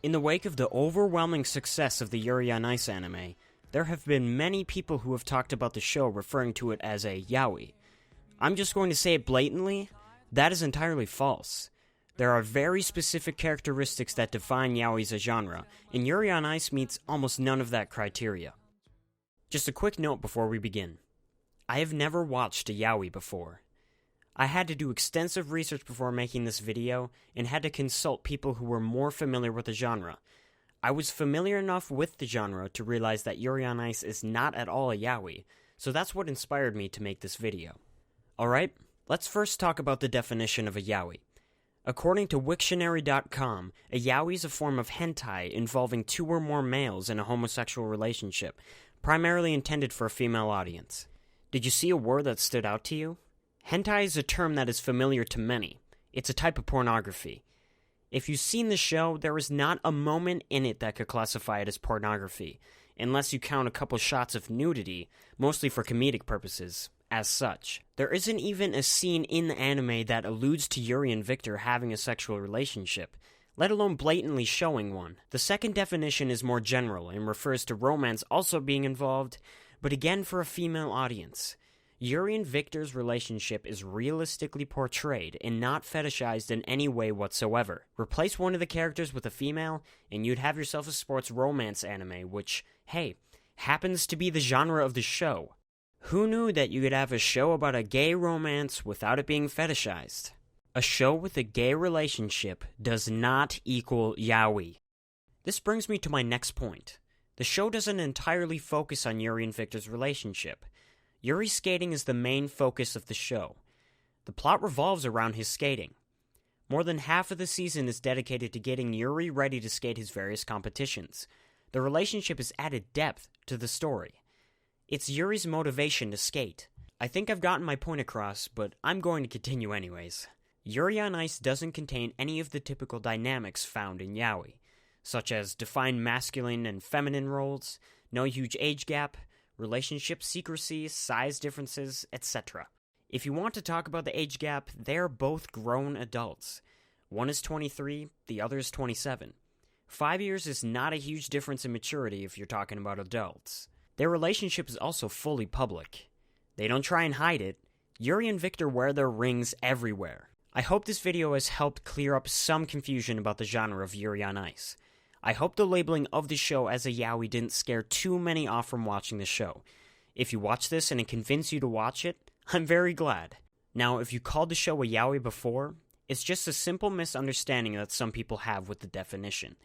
In the wake of the overwhelming success of the Yuri on Ice anime, there have been many people who have talked about the show referring to it as a yaoi. I'm just going to say it blatantly, that is entirely false. There are very specific characteristics that define yaoi as a genre, and Yuri on Ice meets almost none of that criteria. Just a quick note before we begin. I have never watched a yaoi before. I had to do extensive research before making this video, and had to consult people who were more familiar with the genre. I was familiar enough with the genre to realize that Yuri on Ice is not at all a yaoi, so that's what inspired me to make this video. Alright, let's first talk about the definition of a yaoi. According to Wiktionary.com, a yaoi is a form of hentai involving two or more males in a homosexual relationship, primarily intended for a female audience. Did you see a word that stood out to you? Hentai is a term that is familiar to many. It's a type of pornography. If you've seen the show, there is not a moment in it that could classify it as pornography, unless you count a couple shots of nudity, mostly for comedic purposes, as such. There isn't even a scene in the anime that alludes to Yuri and Victor having a sexual relationship, let alone blatantly showing one. The second definition is more general and refers to romance also being involved, but again for a female audience. Yuri and Victor's relationship is realistically portrayed and not fetishized in any way whatsoever. Replace one of the characters with a female, and you'd have yourself a sports romance anime, which, hey, happens to be the genre of the show. Who knew that you could have a show about a gay romance without it being fetishized? A show with a gay relationship does not equal yaoi. This brings me to my next point. The show doesn't entirely focus on Yuri and Victor's relationship. Yuri's skating is the main focus of the show. The plot revolves around his skating. More than half of the season is dedicated to getting Yuri ready to skate his various competitions. The relationship has added depth to the story. It's Yuri's motivation to skate. I think I've gotten my point across, but I'm going to continue anyways. Yuri on Ice doesn't contain any of the typical dynamics found in yaoi, such as defined masculine and feminine roles, no huge age gap, relationship secrecy, size differences, etc. If you want to talk about the age gap, they are both grown adults. One is 23, the other is 27. 5 years is not a huge difference in maturity if you're talking about adults. Their relationship is also fully public. They don't try and hide it. Yuri and Victor wear their rings everywhere. I hope this video has helped clear up some confusion about the genre of Yuri on Ice. I hope the labeling of the show as a yaoi didn't scare too many off from watching the show. If you watch this and it convinced you to watch it, I'm very glad. Now, if you called the show a yaoi before, it's just a simple misunderstanding that some people have with the definition.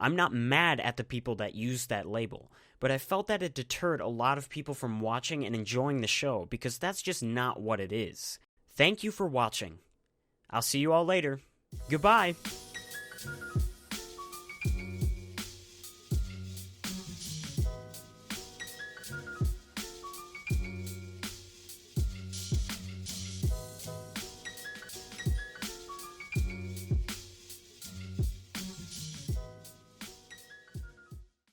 I'm not mad at the people that used that label, but I felt that it deterred a lot of people from watching and enjoying the show because that's just not what it is. Thank you for watching. I'll see you all later. Goodbye!